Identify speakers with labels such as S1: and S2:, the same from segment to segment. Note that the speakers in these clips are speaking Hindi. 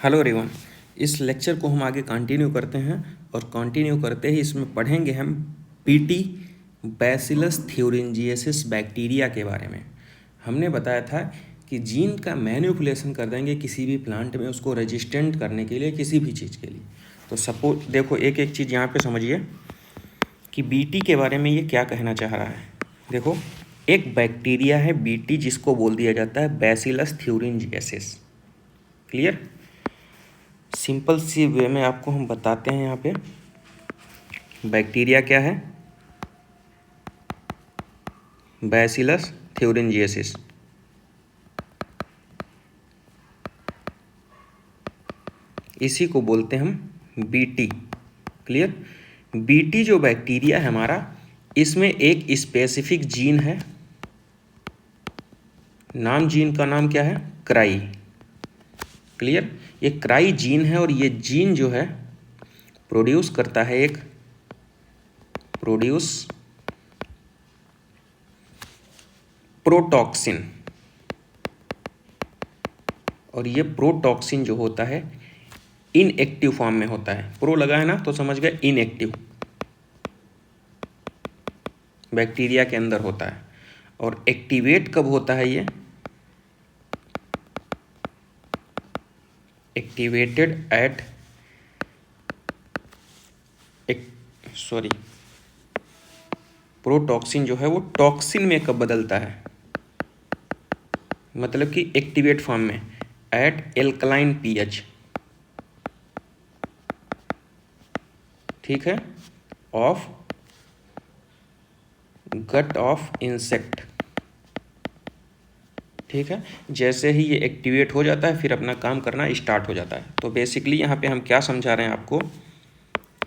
S1: Hello everyone. इस लेक्चर को हम आगे कंटिन्यू करते हैं और कंटिन्यू करते ही इसमें पढ़ेंगे हम पीटी बैसिलस थ्यूरिंजिएसिस बैक्टीरिया के बारे में। हमने बताया था कि जीन का मैनिपुलेशन कर देंगे किसी भी प्लांट में उसको रेजिस्टेंट करने के लिए, किसी भी चीज़ के लिए। तो सपोज देखो एक एक चीज़ यहाँ पे समझिए कि बीटी के बारे में ये क्या कहना चाह रहा है। देखो एक बैक्टीरिया है बीटी जिसको बोल दिया जाता है बैसिलस थ्यूरिंजिएसिस। क्लियर? सिंपल सी वे में आपको हम बताते हैं यहाँ पे बैक्टीरिया क्या है। बैसिलस थ्यूरिंजिएसिस इसी को बोलते हैं हम बीटी। क्लियर? बीटी जो बैक्टीरिया है हमारा, इसमें एक स्पेसिफिक जीन है। नाम जीन का नाम क्या है? क्राई। क्लियर? ये क्राई जीन है और ये जीन जो है प्रोड्यूस करता है एक प्रोटॉक्सिन। और ये प्रोटॉक्सिन जो होता है इनएक्टिव फॉर्म में होता है। प्रो लगा है ना तो समझ गए, इनएक्टिव बैक्टीरिया के अंदर होता है। और एक्टिवेट कब होता है? ये एक्टिवेटेड एट प्रोटॉक्सिन जो है वो टॉक्सिन में कब बदलता है? मतलब कि एक्टिवेट फॉर्म में एट एल्कलाइन पीएच। ठीक है? Of gut of insect. ठीक है? जैसे ही ये एक्टिवेट हो जाता है फिर अपना काम करना स्टार्ट हो जाता है। तो बेसिकली यहाँ पे हम क्या समझा रहे हैं आपको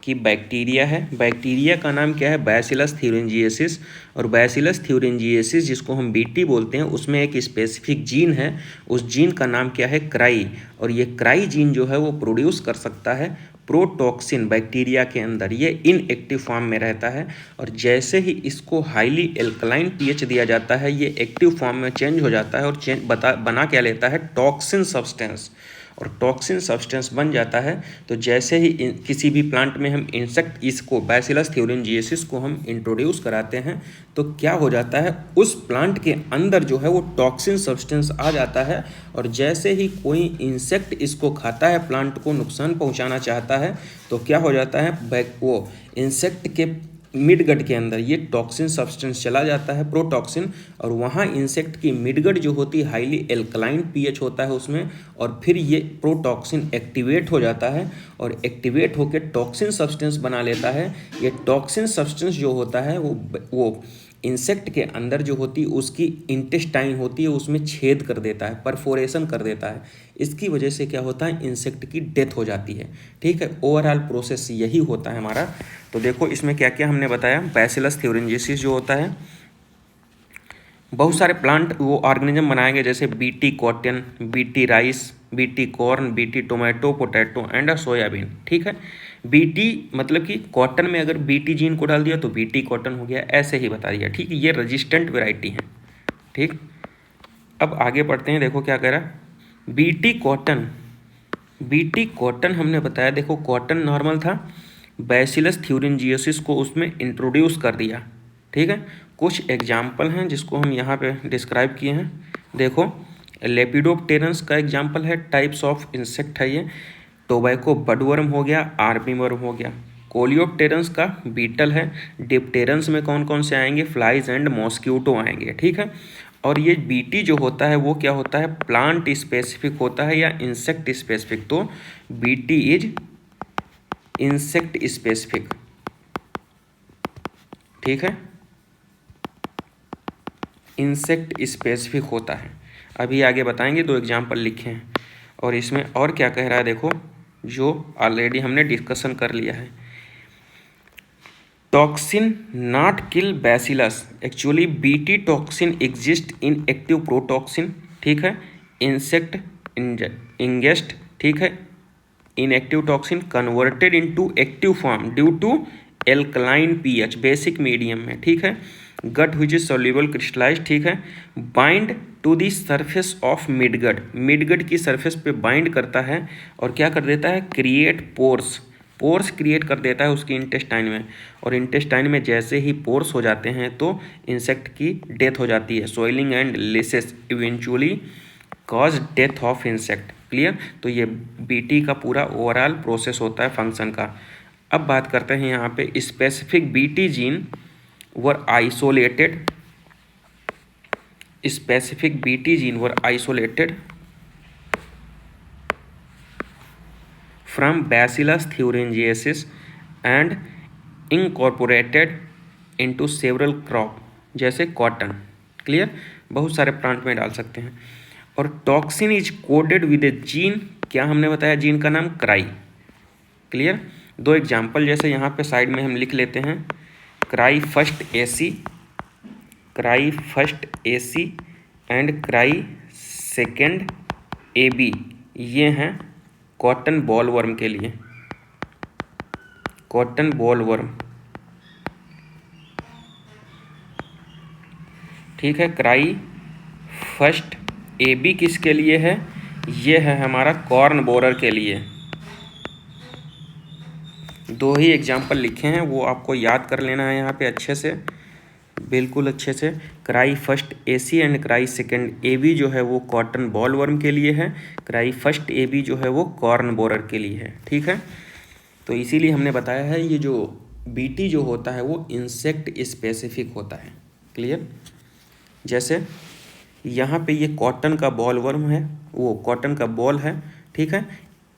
S1: कि बैक्टीरिया है। बैक्टीरिया का नाम क्या है? बैसिलस थ्यूरिंजिएसिस। और बैसिलस थ्यूरिंजिएसिस जिसको हम बीटी बोलते हैं, उसमें एक स्पेसिफिक जीन है। उस जीन का नाम क्या है? क्राई। और ये क्राई जीन जो है वो प्रोड्यूस कर सकता है प्रोटॉक्सिन बैक्टीरिया के अंदर। ये इनएक्टिव फॉर्म में रहता है और जैसे ही इसको हाईली एल्कलाइन पीएच दिया जाता है ये एक्टिव फॉर्म में चेंज हो जाता है और बना क्या लेता है? Toxin substance. और टॉक्सिन सब्सटेंस बन जाता है तो जैसे ही किसी भी प्लांट में हम इंसेक्ट इसको बैसिलस थ्यूरिंजिएसिस को हम इंट्रोड्यूस कराते हैं तो क्या हो जाता है, उस प्लांट के अंदर जो है वो टॉक्सिन सब्सटेंस आ जाता है। और जैसे ही कोई इंसेक्ट इसको खाता है, प्लांट को नुकसान पहुंचाना चाहता है, तो क्या हो जाता है, वो इंसेक्ट के मिडगट के अंदर ये टॉक्सिन सब्सटेंस चला जाता है प्रोटॉक्सिन। और वहाँ इंसेक्ट की मिडगट जो होती है हाईली एल्कलाइन पीएच होता है उसमें, और फिर ये प्रोटॉक्सिन एक्टिवेट हो जाता है और एक्टिवेट होकर टॉक्सिन सब्सटेंस बना लेता है। ये टॉक्सिन सब्सटेंस जो होता है वो इंसेक्ट के अंदर जो होती है उसकी इंटेस्टाइन होती है उसमें छेद कर देता है, परफोरेशन कर देता है। इसकी वजह से क्या होता है, इंसेक्ट की डेथ हो जाती है। ठीक है? ओवरऑल प्रोसेस यही होता है हमारा। तो देखो इसमें क्या क्या हमने बताया। बैसिलस थ्यूरिंजिएसिस जो होता है, बहुत सारे प्लांट वो ऑर्गेनिज्म बनाएंगे जैसे BT cotton, BT rice, BT corn, BT tomato, potato and soybean. ठीक है? बीटी मतलब कि कॉटन में अगर बीटी जीन को डाल दिया तो बीटी कॉटन हो गया, ऐसे ही बता दिया। ठीक है? ये रेजिस्टेंट वेराइटी है। ठीक, अब आगे बढ़ते हैं। देखो क्या कह रहा है, बीटी कॉटन। बीटी कॉटन हमने बताया, देखो कॉटन नॉर्मल था, बैसिलस थ्यूरिंजिएसिस को उसमें इंट्रोड्यूस कर दिया। ठीक है? कुछ एग्जाम्पल हैं जिसको हम यहाँ पे डिस्क्राइब किए हैं। देखो लेपिडोप्टेरन्स का एग्जाम्पल है, टाइप्स ऑफ इंसेक्ट है ये। टोबैको बडवर्म हो गया, आर्मीवर्म हो गया। कोलियोप्टेरन्स का बीटल है। डिप्टेरन्स में कौन कौन से आएंगे? फ्लाइज एंड मॉस्क्यूटो आएंगे। ठीक है? और ये बीटी जो होता है वो क्या होता है? प्लांट स्पेसिफिक होता है या इंसेक्ट स्पेसिफिक? तो बीटी इज इंसेक्ट स्पेसिफिक। ठीक है? इंसेक्ट स्पेसिफिक होता है। अभी आगे बताएंगे, दो एग्जाम्पल लिखे हैं। और इसमें और क्या कह रहा है देखो, जो ऑलरेडी हमने डिस्कशन कर लिया है। Toxin not kill bacillus, actually BT toxin exist in active protoxin. ठीक है? Insect ingest. ठीक है? Inactive toxin converted into active form due to alkaline pH basic medium में। ठीक है? Gut which is soluble crystallize, ठीक है, bind to the surface of midgut, midgut की सरफेस पे बाइंड करता है और क्या कर देता है, क्रिएट पोर्स, पोर्स क्रिएट कर देता है उसकी इंटेस्टाइन में, और इंटेस्टाइन में जैसे ही पोर्स हो जाते हैं तो इंसेक्ट की डेथ हो जाती है। Swelling and lysis eventually cause death of insect. Clear. तो ये बीटी का पूरा ओवरऑल प्रोसेस होता है फंक्शन का। अब बात करते हैं यहाँ पे specific BT gene were isolated, specific BT gene were isolated from Bacillus thuringiensis and incorporated into several crop, जैसे कॉटन। क्लियर। बहुत सारे प्लांट में डाल सकते हैं। और toxin is coded with A gene, क्या हमने बताया, जीन का नाम क्राई। क्लियर। दो एग्जाम्पल जैसे यहाँ पे साइड में हम लिख लेते हैं, cry first AC, cry first AC and cry second AB, ये हैं कॉटन बॉलवर्म के लिए, कॉटन बॉलवर्म। ठीक है। क्राई फर्स्ट एबी किसके लिए है, ये है हमारा कॉर्न बोरर के लिए। दो ही एग्जाम्पल लिखे हैं, वो आपको याद कर लेना है यहाँ पे अच्छे से, बिल्कुल अच्छे से। Cry first AC and cry second AB जो है वो कॉटन बॉलवर्म के लिए है, क्राई फर्स्ट एबी जो है वो कॉर्न बोरर के लिए है। ठीक है। तो इसीलिए हमने बताया है ये जो बीटी जो होता है वो इंसेक्ट स्पेसिफिक होता है। क्लियर। जैसे यहाँ पे ये कॉटन का बॉलवर्म है, वो कॉटन का बॉल है। ठीक है।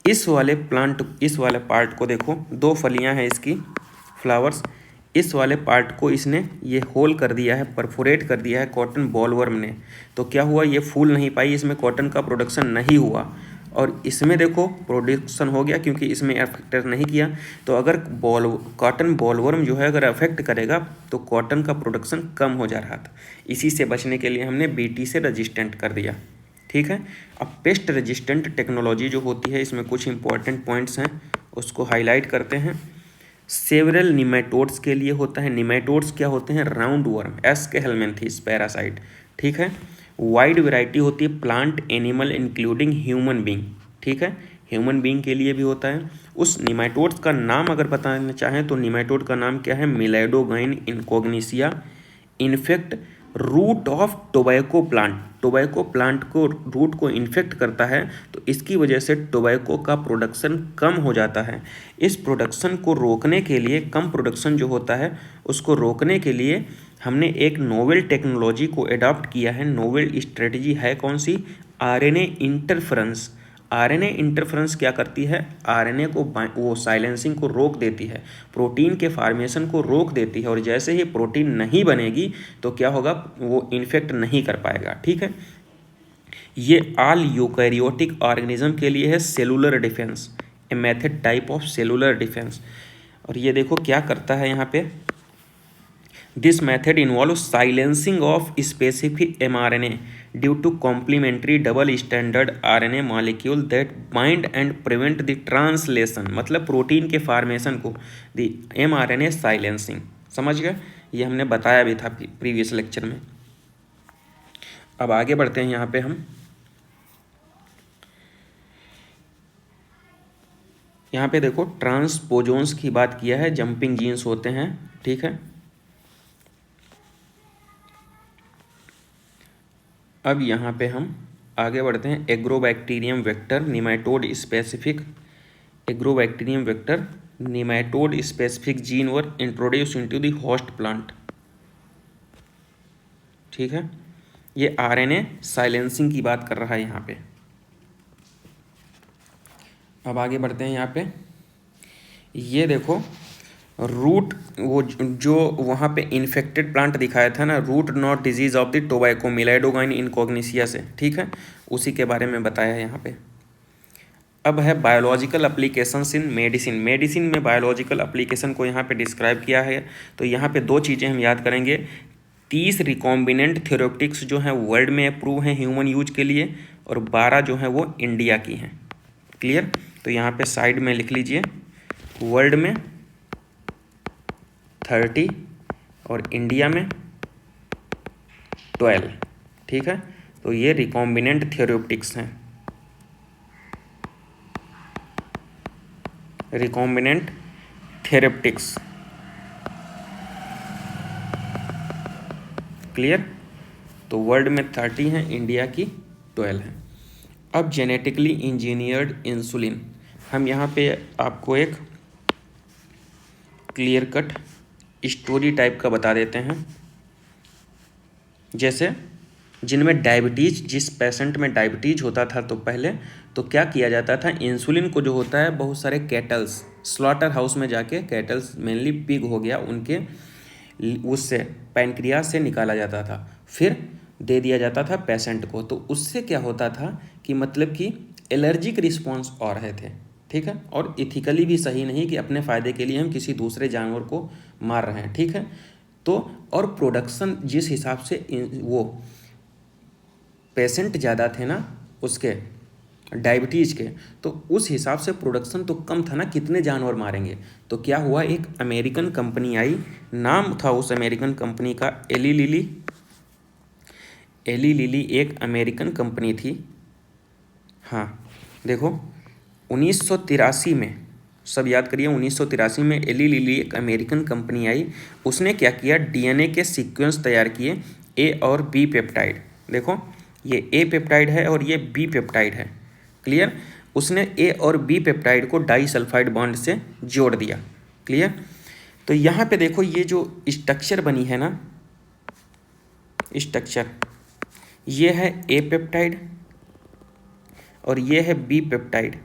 S1: इस वाले प्लांट, इस वाले पार्ट को देखो, दो फलियाँ हैं इसकी, फ्लावर्स, इस वाले पार्ट को इसने ये होल कर दिया है, परफोरेट कर दिया है कॉटन बॉलवर्म ने। तो क्या हुआ, ये फूल नहीं पाई, इसमें कॉटन का प्रोडक्शन नहीं हुआ, और इसमें देखो प्रोडक्शन हो गया क्योंकि इसमें अफेक्ट नहीं किया। तो अगर कॉटन बॉलवर्म जो है अगर अफेक्ट करेगा तो कॉटन का प्रोडक्शन कम हो जा रहा था। इसी से बचने के लिए हमने बीटी से रजिस्टेंट कर दिया। ठीक है। अब पेस्ट रेजिस्टेंट टेक्नोलॉजी जो होती है, इसमें कुछ इंपॉर्टेंट पॉइंट्स हैं, उसको हाईलाइट करते हैं। सेवरल निमेटोड्स के लिए होता है, निमेटोड्स क्या होते हैं, राउंड वर्म, एस्केहेलमिन्थेस पैरासाइट। ठीक है। वाइड वैरायटी होती है plant animal including human being. ठीक है। ह्यूमन बीइंग के लिए भी होता है। उस निमेटोड्स का नाम अगर बताना चाहें तो निमेटोड का नाम क्या है, meloidogyne incognita, infect root of tobacco plant, tobacco plant को रूट को इन्फेक्ट करता है, तो इसकी वजह से टोबैको का प्रोडक्शन कम हो जाता है। इस प्रोडक्शन को रोकने के लिए, कम प्रोडक्शन जो होता है उसको रोकने के लिए हमने एक नोवेल टेक्नोलॉजी को अडॉप्ट किया है। नोवेल स्ट्रेटजी है कौन सी, आरएनए इंटरफेरेंस। आरएनए इंटरफेरेंस क्या करती है, आरएनए को वो साइलेंसिंग को रोक देती है, प्रोटीन के फॉर्मेशन को रोक देती है, और जैसे ही प्रोटीन नहीं बनेगी तो क्या होगा, वो इन्फेक्ट नहीं कर पाएगा। ठीक है। ये ऑल यूकैरियोटिक ऑर्गेनिज्म के लिए है cellular defence, a method type of cellular defence. और ये देखो क्या करता है यहाँ पे, this method involve silencing of specific mRNA due to complementary double standard RNA molecule that bind and prevent the translation, मतलब प्रोटीन के फॉर्मेशन को द mRNA साइलेंसिंग। समझ गए, ये हमने बताया भी था प्रीवियस लेक्चर में। अब आगे बढ़ते हैं। यहाँ पे हम यहाँ पे देखो ट्रांसपोजोन्स की बात किया है, जंपिंग जीन्स होते हैं। ठीक है। अब यहाँ पे हम आगे बढ़ते हैं, agrobacterium vector nematode specific, agrobacterium vector nematode specific gene were introduce into the host plant. ठीक है। ये आरएनए साइलेंसिंग की बात कर रहा है यहाँ पे। अब आगे बढ़ते हैं। यहाँ पे ये देखो रूट, वो जो वहाँ पे इन्फेक्टेड प्लांट दिखाया था ना, root knot disease of the tobacco meloidogyne incognita से। ठीक है। उसी के बारे में बताया है यहाँ पे। अब है biological applications in medicine, medicine में बायोलॉजिकल एप्लीकेशन को यहाँ पे डिस्क्राइब किया है। तो यहाँ पे दो चीज़ें हम याद करेंगे, 30 रिकॉम्बिनेंट थेरेप्टिक्स जो हैं वर्ल्ड में अप्रूव हैं ह्यूमन यूज के लिए, और 12 जो हैं वो इंडिया की हैं। क्लियर। तो यहाँ पे साइड में लिख लीजिए, वर्ल्ड में 30 और इंडिया में 12। ठीक है, तो ये रिकॉम्बिनेंट थेरेप्टिक्स हैं, रिकॉम्बिनेंट थेरेप्टिक्स। क्लियर। तो वर्ल्ड में 30 हैं, इंडिया की 12 हैं। अब जेनेटिकली इंजीनियर्ड इंसुलिन, हम यहाँ पे आपको एक क्लियर कट स्टोरी टाइप का बता देते हैं। जैसे जिनमें डायबिटीज़, जिस पेशेंट में डायबिटीज़ होता था तो पहले तो क्या किया जाता था, इंसुलिन को जो होता है बहुत सारे कैटल्स, स्लॉटर हाउस में जाके, कैटल्स मेनली पिग हो गया, उनके उससे पैनक्रियास से निकाला जाता था, फिर दे दिया जाता था पेशेंट को। तो उससे क्या होता था कि मतलब कि एलर्जिक रिस्पॉन्स आ रहे थे। ठीक है, और इथिकली भी सही नहीं कि अपने फ़ायदे के लिए हम किसी दूसरे जानवर को मार रहे हैं। ठीक है, तो और प्रोडक्शन जिस हिसाब से वो पेशेंट ज़्यादा थे ना उसके डायबिटीज़ के, तो उस हिसाब से प्रोडक्शन तो कम था ना, कितने जानवर मारेंगे। तो क्या हुआ, एक अमेरिकन कंपनी आई, नाम था उस अमेरिकन कंपनी का एली लिली। एली लिली एक अमेरिकन कंपनी थी। हाँ देखो, 1983 में, सब याद करिए, 1983 में एली लिली एक अमेरिकन कंपनी आई। उसने क्या किया, डीएनए के सीक्वेंस तैयार किए, ए और बी पेप्टाइड। देखो ये ए पेप्टाइड है और ये बी पेप्टाइड है। क्लियर। उसने ए और बी पेप्टाइड को डाई सल्फाइड बॉन्ड से जोड़ दिया। क्लियर। तो यहाँ पे देखो ये जो स्ट्रक्चर बनी है ना, स्ट्रक्चर, ये है ए पेप्टाइड और ये है बी पेप्टाइड,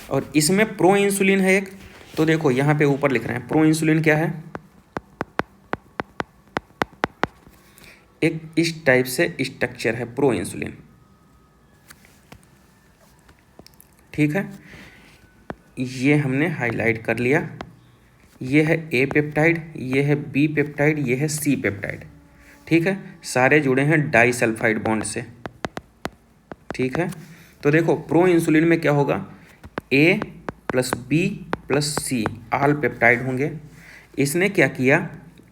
S1: और इसमें प्रो इंसुलिन है एक। तो देखो यहाँ पे ऊपर लिख रहे हैं प्रो इंसुलिन क्या है, एक इस टाइप से स्ट्रक्चर है प्रो इंसुलिन। ठीक है, ये हमने हाईलाइट कर लिया। ये है ए पेप्टाइड, ये है बी पेप्टाइड, ये है सी पेप्टाइड। ठीक है, सारे जुड़े हैं डाई सल्फाइड बॉन्ड से। ठीक है, तो देखो प्रो इंसुलिन में क्या होगा, ए प्लस बी प्लस सी आल पेप्टाइड होंगे। इसने क्या किया,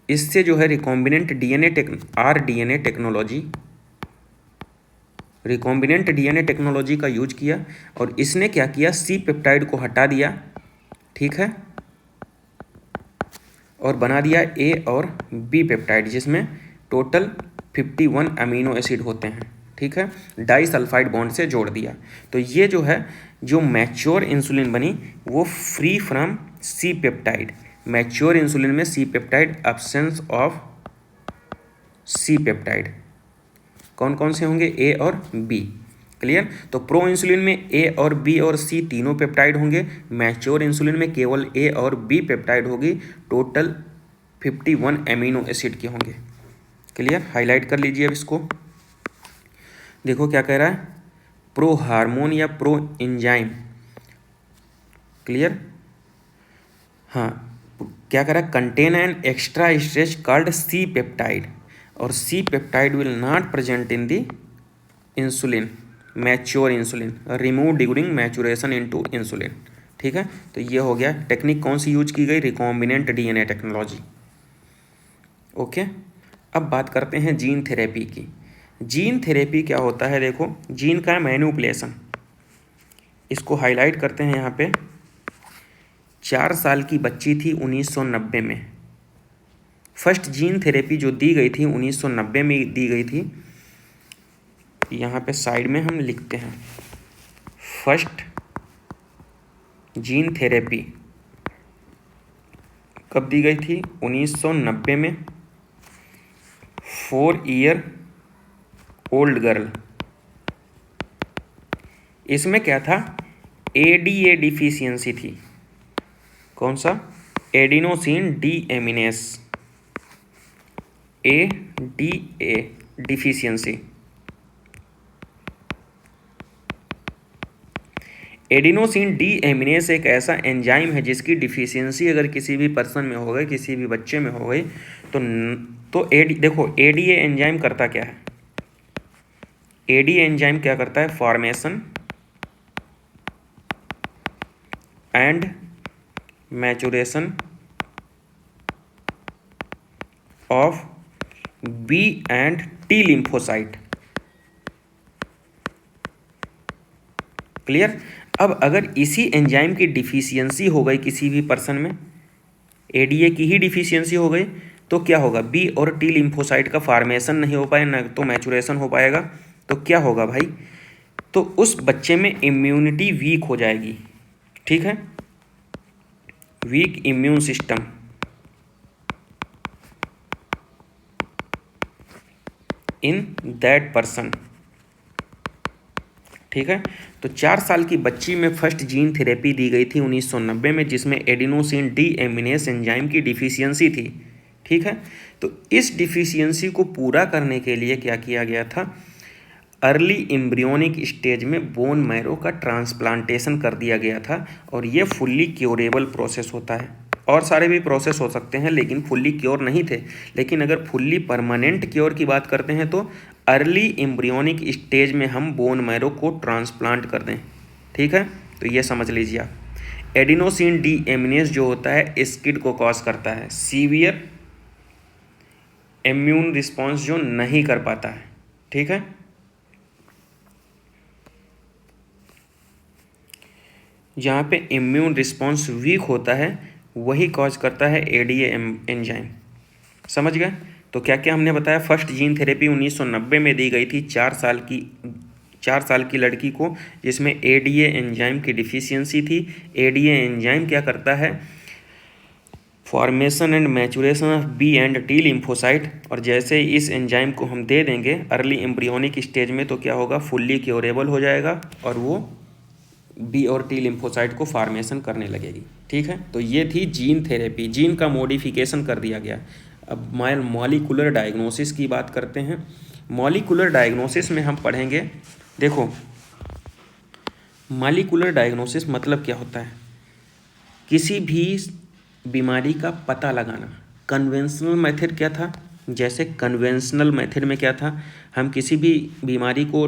S1: इससे जो है recombinant DNA rDNA technology, recombinant DNA technology का यूज किया, और इसने क्या किया, सी पेप्टाइड को हटा दिया। ठीक है, और बना दिया ए और बी पेप्टाइड, जिसमें टोटल 51 अमीनो एसिड होते हैं। ठीक है, डाई सल्फाइड बॉन्ड से जोड़ दिया। तो ये जो है, जो मैच्योर इंसुलिन बनी वो free from C peptide. Mature insulin में C peptide, absence of C peptide. कौन कौन से होंगे, ए और बी। क्लियर। तो प्रो इंसुलिन में ए और बी और सी तीनों पेप्टाइड होंगे, मैच्योर इंसुलिन में केवल ए और बी पेप्टाइड होगी, टोटल 51 एमिनो एसिड के होंगे। क्लियर, हाईलाइट कर लीजिए अब इसको। देखो क्या कह रहा है, प्रो हार्मोन या प्रो एंजाइम। क्लियर। हाँ, क्या कह रहा है, contain an extra stretch called C peptide, और C peptide will not present in the insulin, mature insulin, remove during maturation into insulin. ठीक है, तो ये हो गया। टेक्निक कौन सी यूज की गई, रिकॉम्बिनेंट डीएनए टेक्नोलॉजी। ओके, अब बात करते हैं जीन थेरेपी की। जीन थेरेपी क्या होता है, देखो जीन का मैनिपुलेशन, इसको हाईलाइट करते हैं यहाँ पे। 4 साल की बच्ची थी 1990 में, फर्स्ट जीन थेरेपी जो दी गई थी 1990 में दी गई थी। यहाँ पे साइड में हम लिखते हैं, फर्स्ट जीन थेरेपी कब दी गई थी, 1990 में। 4 ईयर ओल्ड गर्ल। इसमें क्या था, एडीए डिफिशियंसी थी। कौन सा, adenosine deaminase, ADA deficiency. Adenosine deaminase एक ऐसा एंजाइम है जिसकी डिफिशियंसी अगर किसी भी पर्सन में हो गई, किसी भी बच्चे में हो गई, तो देखो एडीए एंजाइम करता क्या है, एडीए एंजाइम क्या करता है, formation and maturation of B and T lymphocyte. Clear. अब अगर इसी एंजाइम की डिफिशियंसी हो गई किसी भी पर्सन में, एडीए की ही डिफिशियंसी हो गई, तो क्या होगा, बी और टी लिम्फोसाइट का फार्मेशन नहीं हो पाए, ना तो मैचुरेशन हो पाएगा। तो क्या होगा भाई, तो उस बच्चे में इम्यूनिटी वीक हो जाएगी। ठीक है, week immune system in that person. ठीक है, तो 4 साल की बच्ची में फर्स्ट जीन थेरेपी दी गई थी 1990 में, जिसमें एडिनोसिन डी एमिनेस एंजाइम की डिफिशियंसी थी। ठीक है, तो इस डिफिशियंसी को पूरा करने के लिए क्या किया गया था, अर्ली एम्ब्रियोनिक स्टेज में बोन मैरो का ट्रांसप्लांटेशन कर दिया गया था, और ये फुल्ली क्योरेबल प्रोसेस होता है। और सारे भी प्रोसेस हो सकते हैं, लेकिन फुल्ली क्योर नहीं थे। लेकिन अगर फुल्ली परमानेंट क्योर की बात करते हैं तो अर्ली एम्ब्रियोनिक स्टेज में हम बोन मैरो को ट्रांसप्लांट कर दें। ठीक है, तो ये समझ लीजिए आप। एडिनोसिन डी एमिनेस जो होता है स्किड को कॉज करता है, सीवियर इम्यून रिस्पॉन्स जो नहीं कर पाता है। ठीक है, जहाँ पे इम्यून रिस्पॉन्स वीक होता है वही कॉज करता है एडीए एंजाइम। समझ गए। तो क्या क्या हमने बताया, फर्स्ट जीन थेरेपी 1990 में दी गई थी 4 साल की लड़की को, जिसमें एडीए एंजाइम की डिफिशियंसी थी। एडीए एंजाइम क्या करता है, formation and maturation of B and T lymphocyte, और जैसे इस एंजाइम को हम दे देंगे अर्ली एम्ब्रियोनिक स्टेज में तो क्या होगा, फुल्ली क्योरेबल हो जाएगा और वो बी और टी लिम्फोसाइट को फॉर्मेशन करने लगेगी। ठीक है, तो ये थी जीन थेरेपी, जीन का मॉडिफिकेशन कर दिया गया। अब मॉलिकुलर डायग्नोसिस की बात करते हैं। मॉलिकुलर डायग्नोसिस में हम पढ़ेंगे, देखो मॉलिकुलर डायग्नोसिस मतलब क्या होता है, किसी भी बीमारी का पता लगाना। कन्वेंशनल मेथड क्या था, जैसे कन्वेंशनल मेथड में क्या था, हम किसी भी बीमारी को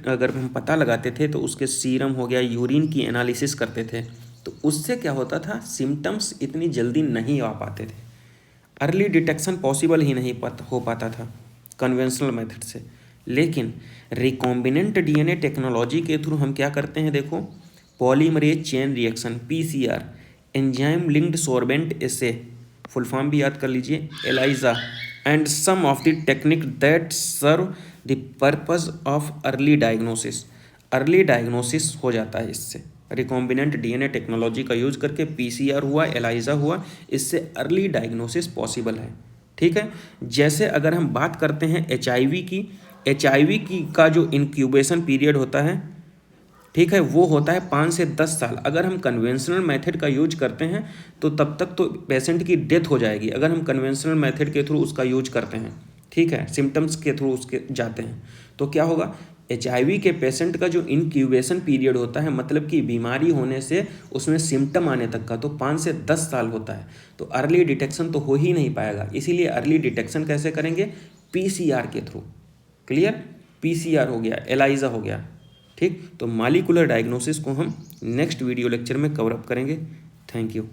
S1: अगर हम पता लगाते थे तो उसके सीरम हो गया, यूरिन की एनालिसिस करते थे, तो उससे क्या होता था, सिम्टम्स इतनी जल्दी नहीं आ पाते थे, अर्ली डिटेक्शन पॉसिबल ही नहीं हो पाता था कन्वेंशनल मेथड से। लेकिन रिकॉम्बिनेंट डीएनए टेक्नोलॉजी के थ्रू हम क्या करते हैं, देखो polymerase chain reaction PCR, enzyme linked sorbent assay, full form भी याद कर लीजिए, ELISA, and some of the technique that serve the purpose of early diagnosis. Early diagnosis हो जाता है इससे, रिकॉम्बिनेंट डीएनए टेक्नोलॉजी का यूज करके पीसीआर हुआ, एलाइजा हुआ, इससे अर्ली डायग्नोसिस पॉसिबल है। ठीक है, जैसे अगर हम बात करते हैं एचआईवी की, एचआईवी की का जो इंक्यूबेशन पीरियड होता है, ठीक है, वो होता है 5 से 10 साल। अगर हम कन्वेंशनल मेथड का यूज करते हैं तो तब तक तो पेशेंट की डेथ हो जाएगी, अगर हम कन्वेंशनल मेथड के थ्रू उसका यूज करते हैं। ठीक है, सिम्टम्स के थ्रू उसके जाते हैं तो क्या होगा, एचआईवी के पेशेंट का जो इंक्यूबेशन पीरियड होता है, मतलब कि बीमारी होने से उसमें सिम्टम आने तक का, तो 5 से 10 साल होता है। तो अर्ली डिटेक्शन तो हो ही नहीं पाएगा, इसीलिए अर्ली डिटेक्शन कैसे करेंगे, पीसीआर के थ्रू। क्लियर, पीसीआर हो गया, एलाइजा हो गया। ठीक, तो मॉलिक्यूलर डायग्नोसिस को हम नेक्स्ट वीडियो लेक्चर में कवर अप करेंगे। Thank you.